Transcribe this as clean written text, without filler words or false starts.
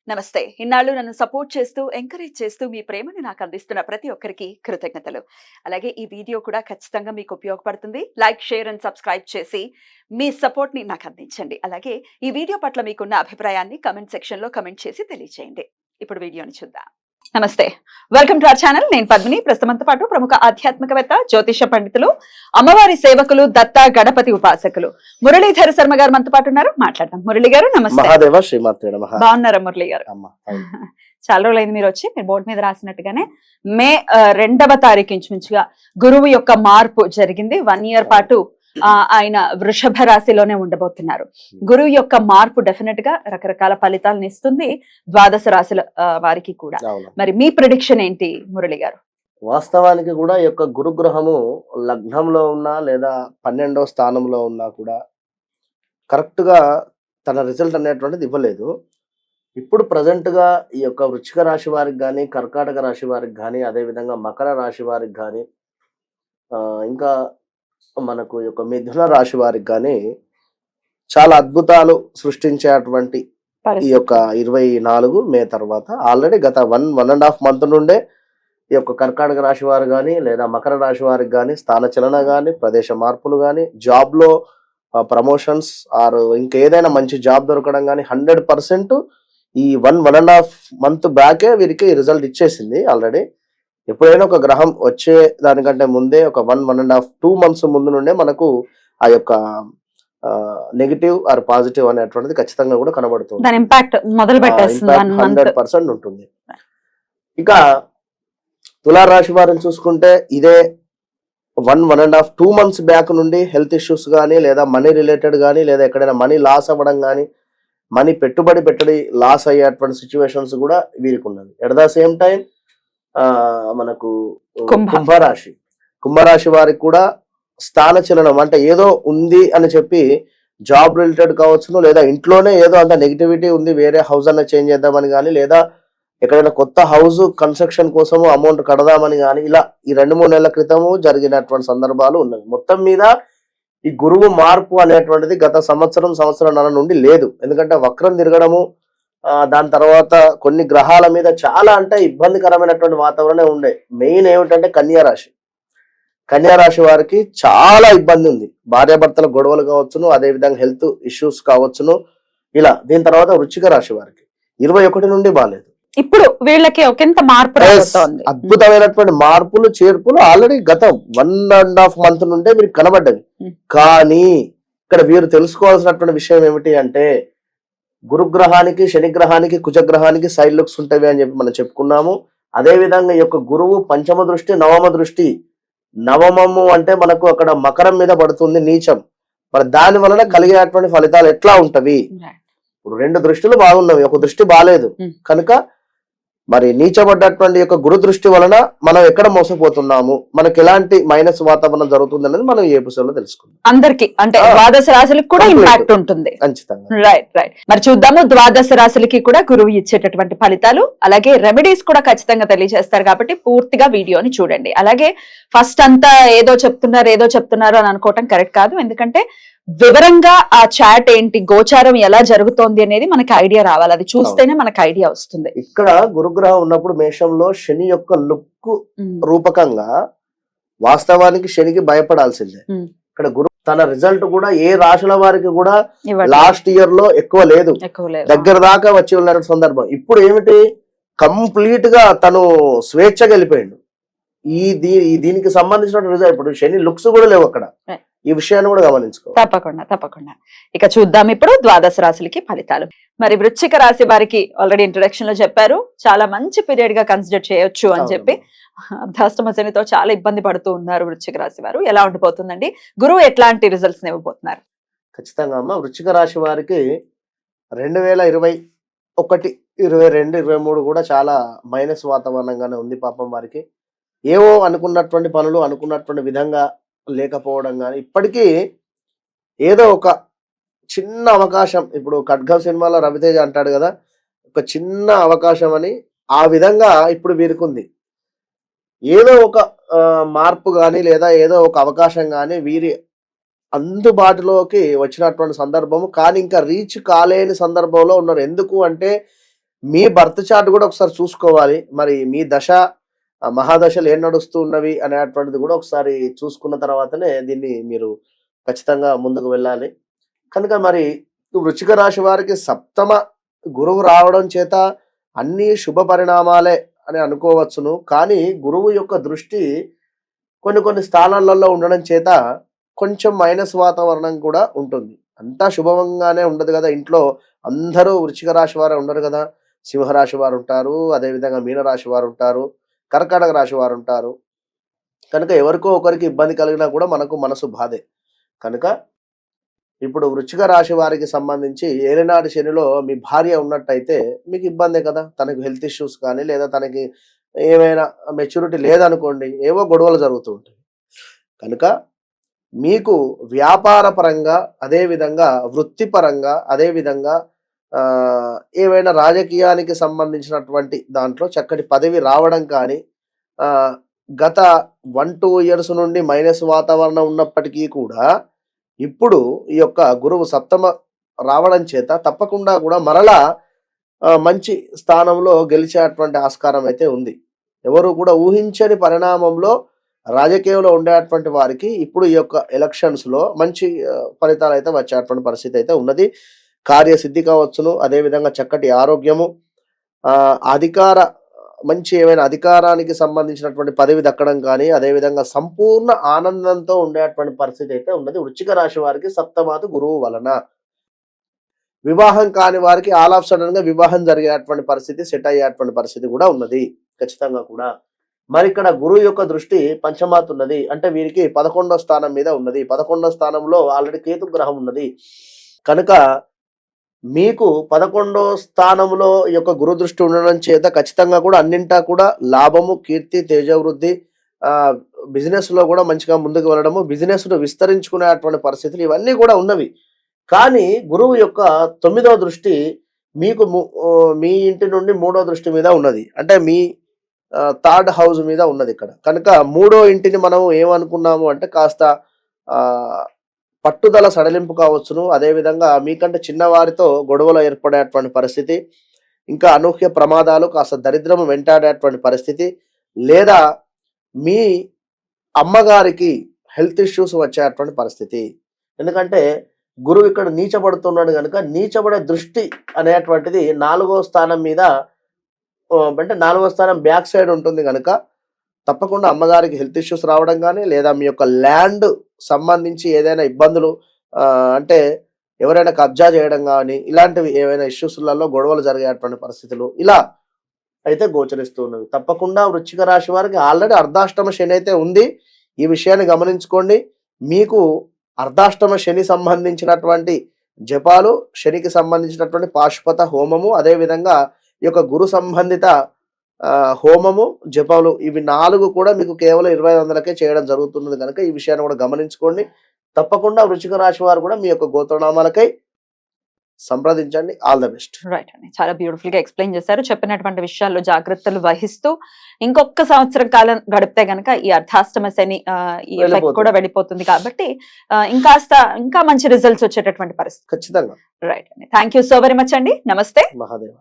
నమస్తే. ఇన్నాళ్ళు నన్ను సపోర్ట్ చేస్తూ, ఎంకరేజ్ చేస్తూ మీ ప్రేమని నాకు అందిస్తున్న ప్రతి ఒక్కరికి కృతజ్ఞతలు. అలాగే ఈ వీడియో కూడా ఖచ్చితంగా మీకు ఉపయోగపడుతుంది. లైక్, షేర్ అండ్ సబ్స్క్రైబ్ చేసి మీ సపోర్ట్‌ని నాకు అందించండి. అలాగే ఈ వీడియో పట్ల మీకున్న అభిప్రాయాన్ని కామెంట్ సెక్షన్‌లో కామెంట్ చేసి తెలియజేయండి. ఇప్పుడు వీడియోని చూద్దాం. నమస్తే. Welcome to our channel. నేను పద్మిని. ప్రస్తుతంతో పాటు ప్రముఖ ఆధ్యాత్మికవేత్త, జ్యోతిష పండితులు, అమ్మవారి సేవకులు, దత్త గణపతి ఉపాసకులు మురళీధర శర్మ గారు మనతో పాటు ఉన్నారు. మాట్లాడదాం. మురళి గారు నమస్తే. మహాదేవ శ్రీమాత్రే నమః. బాగున్నారా మురళి గారు? చాలా రోజులైంది మీరు వచ్చి. మీరు బోర్డు మీద రాసినట్టుగానే మే 2వ తారీఖు ఇంచుమించుగా గురువు యొక్క మార్పు జరిగింది. 1 ఇయర్ పాటు ఆయన వృషభ రాశిలోనే ఉండబోతున్నారు. గురువు యొక్క మార్పు డెఫినెట్ గా రకరకాల ఫలితాలను ఇస్తుంది ద్వాదశ రాశుల వారికి కూడా. మరి మీ ప్రిడిక్షన్ ఏంటి మురళి గారు? వాస్తవానికి కూడా ఈ యొక్క గురుగ్రహము లగ్నంలో ఉన్నా లేదా 12వ స్థానంలో ఉన్నా కూడా కరెక్ట్ గా తన రిజల్ట్ అనేటువంటిది ఇవ్వలేదు. ఇప్పుడు ప్రజెంట్ గా ఈ యొక్క వృశ్చిక రాశి వారికి కానీ, కర్కాటక రాశి వారికి కానీ, అదే విధంగా మకర రాశి వారికి కానీ, ఇంకా మనకు ఈ యొక్క మిథున రాశి వారికి కానీ చాలా అద్భుతాలు సృష్టించేటువంటి ఈ యొక్క 24 మే తర్వాత ఆల్రెడీ గత 1.5 మంత్ నుండే ఈ యొక్క కర్కాటక రాశి వారు కానీ లేదా మకర రాశి వారికి కానీ స్థానచలన కానీ, ప్రదేశ మార్పులు కానీ, జాబ్ లో ప్రమోషన్స్ ఆర్ ఇంకేదైనా మంచి జాబ్ దొరకడం కానీ 100% ఈ 1.5 మంత్ బ్యాకే వీరికి రిజల్ట్ ఇచ్చేసింది ఆల్రెడీ. ఎప్పుడైనా ఒక గ్రహం వచ్చే దానికంటే ముందే ఒక 1.5 2 మంత్స్ ముందు నుండే మనకు ఆ యొక్క నెగిటివ్ ఆర్ పాజిటివ్ అనేటువంటిది ఖచ్చితంగా కూడా కనబడుతుంది. దాని ఇంపాక్ట్ మొదలు పెట్టేస్తుంది. 100% ఉంటుంది. ఇక తులారాశి వారిని చూసుకుంటే ఇదే 1.5 2 మంత్స్ బ్యాక్ నుండి హెల్త్ ఇష్యూస్ కానీ లేదా మనీ రిలేటెడ్ కానీ లేదా ఎక్కడైనా మనీ లాస్ అవ్వడం కానీ, మనీ పెట్టుబడి లాస్ అయ్యేటువంటి సిచ్యువేషన్స్ కూడా వీరికి ఉన్నది. ఎట్ ద సేమ్ టైం మనకు కుంభరాశి వారికి కూడా స్థానచలనం అంటే ఏదో ఉంది అని చెప్పి జాబ్ రిలేటెడ్ కావచ్చును, లేదా ఇంట్లోనే ఏదో అంత నెగిటివిటీ ఉంది, వేరే హౌస్ అన్న చేంజ్ చేద్దామని కానీ, లేదా ఎక్కడైనా కొత్త హౌస్ కన్స్ట్రక్షన్ కోసము అమౌంట్ కడదామని కానీ, ఇలా ఈ 2-3 నెలల క్రితము జరిగినటువంటి సందర్భాలు ఉన్నాయి. మొత్తం మీద ఈ గురువు మార్పు అనేటువంటిది గత సంవత్సరంన్నర నుండి లేదు. ఎందుకంటే వక్రం తిరగడము, దాని తర్వాత కొన్ని గ్రహాల మీద చాలా అంటే ఇబ్బందికరమైనటువంటి వాతావరణం ఉండే. మెయిన్ ఏమిటంటే కన్యారాశి వారికి చాలా ఇబ్బంది ఉంది. భార్యాభర్తల గొడవలు కావచ్చును, అదే విధంగా హెల్త్ ఇష్యూస్ కావచ్చును, ఇలా. దీని తర్వాత వృశ్చిక రాశి వారికి 21 నుండి బాలేదు. ఇప్పుడు వీళ్ళకి ఒకంత మార్పు రాబోతోంది. అద్భుతమైనటువంటి మార్పులు చేర్పులు ఆల్రెడీ గత 1.5 మంత్ నుండే వీరికి కనబడ్డది. కానీ ఇక్కడ వీరు తెలుసుకోవాల్సినటువంటి విషయం ఏమిటి అంటే, గురుగ్రహానికి, శనిగ్రహానికి, కుజగ్రహానికి సైడ్ లుక్స్ ఉంటాయి అని చెప్పి మనం చెప్పుకున్నాము. అదే విధంగా ఈ యొక్క గురువు పంచమ దృష్టి, నవమ దృష్టి. నవమము అంటే మనకు అక్కడ మకరం మీద పడుతుంది, నీచం. మరి దాని వలన కలిగేటువంటి ఫలితాలు ఎట్లా ఉంటవి? ఇప్పుడు 2 దృష్టిలు బాగున్నవి, ఒక దృష్టి బాలేదు కనుక మరి నీచబడ్డటువంటి యొక్క గురు దృష్టి వలన మనం ఎక్కడ మోసపోతున్నాము, మనకి ఎలాంటి మైనస్ వాతావరణం జరుగుతుంది అనేది మనం ఈ ఎపిసోడ్ లో తెలుసుకుందాం. అందరికి అంటే ద్వాదశ రాశులకు కూడా ఇంపాక్ట్ ఉంటుంది. ఖచ్చితంగా. రైట్. మరి చూద్దాము ద్వాదశ రాశులకి కూడా గురువు ఇచ్చేటటువంటి ఫలితాలు, అలాగే రెమెడీస్ కూడా ఖచ్చితంగా తెలియజేస్తారు. కాబట్టి పూర్తిగా వీడియోని చూడండి. అలాగే ఫస్ట్ అంతా ఏదో చెప్తున్నారు అని అనుకోవటం కరెక్ట్ కాదు. ఎందుకంటే వివరంగా ఆ చాట్ ఏంటి, గోచారం ఎలా జరుగుతోంది అనేది మనకి ఐడియా రావాలి. అది చూస్తేనే మనకి ఐడియా వస్తుంది. ఇక్కడ గురుగ్రహం ఉన్నప్పుడు మేషంలో శని యొక్క లుక్ రూపకంగా వాస్తవానికి శనికి భయపడాల్సిందే. ఇక్కడ గురు తన రిజల్ట్ కూడా ఏ రాశుల వారికి కూడా లాస్ట్ ఇయర్ లో ఎక్కువ లేదు, దగ్గర దాకా వచ్చి ఉన్న సందర్భం. ఇప్పుడు ఏమిటి, కంప్లీట్ గా తను స్వేచ్ఛగా వెళ్ళిపోయిండు. దీనికి సంబంధించిన రిజల్ట్ ఇప్పుడు శని లుక్స్ కూడా లేవు అక్కడ. ఈ విషయాన్ని కూడా గమనించుకో. తప్పకుండా. ఇక చూద్దాం ఇప్పుడు ద్వాదశ రాశులకి ఫలితాలు. మరి వృశ్చిక రాశి వారికి ఆల్రెడీ ఇంట్రొడక్షన్ లో చెప్పారు, చాలా మంచి పీరియడ్ గా కన్సిడర్ చేయొచ్చు అని చెప్పి. అర్ధాష్టమ శనితో చాలా ఇబ్బంది పడుతూ ఉన్నారు వృశ్చిక రాశి వారు. ఎలా ఉండిపోతుందండి? గురువు ఎట్లాంటి రిజల్ట్స్ ఇవ్వబోతున్నారు? ఖచ్చితంగా అమ్మ, వృశ్చిక రాశి వారికి 2021, 22, 23 కూడా చాలా మైనస్ వాతావరణంగానే ఉంది. పాపం వారికి ఏవో అనుకున్నటువంటి పనులు అనుకున్నటువంటి విధంగా లేకపోవడం కానీ, ఇప్పటికీ ఏదో ఒక చిన్న అవకాశం, ఇప్పుడు ఖడ్గం సినిమాలో రవితేజ అంటాడు కదా, ఒక చిన్న అవకాశం అని, ఆ విధంగా ఇప్పుడు వీరికి ఉంది. ఏదో ఒక మార్పు కానీ లేదా ఏదో ఒక అవకాశం కానీ వీరి అందుబాటులోకి వచ్చినటువంటి సందర్భము, కానీ ఇంకా రీచ్ కాలేని సందర్భంలో ఉన్నారు. ఎందుకు అంటే మీ బర్త్ చార్ట్ కూడా ఒకసారి చూసుకోవాలి. మరి మీ దశ మహాదశలు ఏం నడుస్తూ ఉన్నవి అనేటువంటిది కూడా ఒకసారి చూసుకున్న తర్వాతనే దీన్ని మీరు ఖచ్చితంగా ముందుకు వెళ్ళాలి. కనుక మరి వృశ్చిక రాశి వారికి సప్తమ గురువు రావడం చేత అన్ని శుభ పరిణామాలే అని అనుకోవచ్చును. కానీ గురువు యొక్క దృష్టి కొన్ని స్థానాలలో ఉండడం చేత కొంచెం మైనస్ వాతావరణం కూడా ఉంటుంది. అంతా శుభంగానే ఉండదు కదా. ఇంట్లో అందరూ వృశ్చిక రాశి వారే ఉండరు కదా. సింహరాశి వారు ఉంటారు, అదేవిధంగా మీనరాశి వారు ఉంటారు, కర్కాటక రాశి వారు ఉంటారు. కనుక ఎవరికో ఒకరికి ఇబ్బంది కలిగినా కూడా మనకు మనసు బాధే. కనుక ఇప్పుడు వృశ్చిక రాశి వారికి సంబంధించి ఏలినాటి శనిలో మీ భార్య ఉన్నట్టయితే మీకు ఇబ్బందే కదా. తనకు హెల్త్ ఇష్యూస్ కానీ లేదా తనకి ఏమైనా మెచ్యూరిటీ లేదనుకోండి, ఏవో గొడవలు జరుగుతూ ఉంటాయి. కనుక మీకు వ్యాపార పరంగా, అదేవిధంగా వృత్తిపరంగా, అదేవిధంగా ఏవైనా రాజకీయానికి సంబంధించినటువంటి దాంట్లో చక్కటి పదవి రావడం కానీ, గత 1-2 ఇయర్స్ నుండి మైనస్ వాతావరణం ఉన్నప్పటికీ కూడా ఇప్పుడు ఈ యొక్క గురువు సప్తమ రావడం చేత తప్పకుండా కూడా మరలా మంచి స్థానంలో గెలిచేటువంటి ఆస్కారం అయితే ఉంది. ఎవరు కూడా ఊహించని పరిణామంలో రాజకీయంలో ఉండేటువంటి వారికి ఇప్పుడు ఈ యొక్క ఎలక్షన్స్లో మంచి ఫలితాలు అయితే వచ్చేటువంటి పరిస్థితి అయితే ఉన్నది. కార్యసిద్ధి కావచ్చును, అదేవిధంగా చక్కటి ఆరోగ్యము, మంచి ఏమైనా అధికారానికి సంబంధించినటువంటి పదవి దక్కడం కానీ, అదేవిధంగా సంపూర్ణ ఆనందంతో ఉండేటువంటి పరిస్థితి అయితే ఉన్నది వృశ్చిక రాశి వారికి సప్తమాది గురువు వలన. వివాహం కాని వారికి ఆల్ ఆఫ్ సడన్ గా వివాహం జరిగేటువంటి పరిస్థితి, సెట్ అయ్యేటువంటి పరిస్థితి కూడా ఉన్నది ఖచ్చితంగా కూడా. మరి ఇక్కడ గురువు యొక్క దృష్టి పంచమాత్ ఉన్నది, అంటే వీరికి 11వ స్థానం మీద ఉన్నది. 11వ స్థానంలో ఆల్రెడీ కేతు గ్రహం ఉన్నది. కనుక మీకు 11వ స్థానంలో ఈ యొక్క గురు దృష్టి ఉండడం చేత ఖచ్చితంగా కూడా అన్నింటా కూడా లాభము, కీర్తి, తేజవృద్ధి, బిజినెస్ లో కూడా మంచిగా ముందుకు వెళ్ళడము, బిజినెస్ ను విస్తరించుకునేటువంటి పరిస్థితులు ఇవన్నీ కూడా ఉన్నవి. కానీ గురువు యొక్క 9వ దృష్టి మీకు మీ ఇంటి నుండి 3వ దృష్టి మీద ఉన్నది, అంటే మీ 3rd హౌస్ మీద ఉన్నది ఇక్కడ. కనుక 3వ ఇంటిని మనం ఏమనుకున్నాము అంటే కాస్త పట్టుదల సడలింపు కావచ్చును, అదేవిధంగా మీకంటే చిన్నవారితో గొడవలు ఏర్పడేటువంటి పరిస్థితి, ఇంకా అనూహ్య ప్రమాదాలు, కాస్త దరిద్రము వెంటాడేటువంటి పరిస్థితి, లేదా మీ అమ్మగారికి హెల్త్ ఇష్యూస్ వచ్చేటువంటి పరిస్థితి. ఎందుకంటే గురువు ఇక్కడ నీచబడుతున్నాడు కనుక నీచబడే దృష్టి అనేటువంటిది 4వ స్థానం మీద, అంటే 4వ స్థానం బ్యాక్ సైడ్ ఉంటుంది కనుక తప్పకుండా అమ్మగారికి హెల్త్ ఇష్యూస్ రావడం కానీ, లేదా మీ యొక్క ల్యాండ్ సంబంధించి ఏదైనా ఇబ్బందులు, అంటే ఎవరైనా కబ్జా చేయడం కానీ, ఇలాంటివి ఏవైనా ఇష్యూస్లలో గొడవలు జరిగేటువంటి పరిస్థితులు ఇలా అయితే గోచరిస్తూ ఉన్నవి. తప్పకుండా వృశ్చిక రాశి వారికి ఆల్రెడీ అర్ధాష్టమ శని అయితే ఉంది. ఈ విషయాన్ని గమనించుకోండి. మీకు అర్ధాష్టమ శని సంబంధించినటువంటి జపాలు, శనికి సంబంధించినటువంటి పాశుపత హోమము, అదేవిధంగా ఈ యొక్క గురు సంబంధిత హోమము, జపాలు, ఇవి 4 కూడా మీకు కేవలం 2500కే చేయడం జరుగుతున్నది కనుక ఈ విషయాన్ని కూడా గమనించుకోండి. తప్పకుండా వృశ్చిక రాశి వారు కూడా మీ యొక్క గోత్రనామాలకై సంప్రదించండి. All the best. రైట్ అండి, చాలా బ్యూటిఫుల్ గా ఎక్స్ప్లెయిన్ చేశారు. చెప్పినటువంటి విషయాల్లో జాగ్రత్తలు వహిస్తూ ఇంకొక సంవత్సరం కాలం గడిపితే గనక ఈ అర్ధాష్టమ శని ఈ ఎఫెక్ట్ కూడా వెళ్ళిపోతుంది కాబట్టి ఇంకా మంచి రిజల్ట్స్ వచ్చేటటువంటి పరిస్థితి ఖచ్చితంగా. రైట్ అండి, thank you so very much అండి. నమస్తే. మహాదేవ.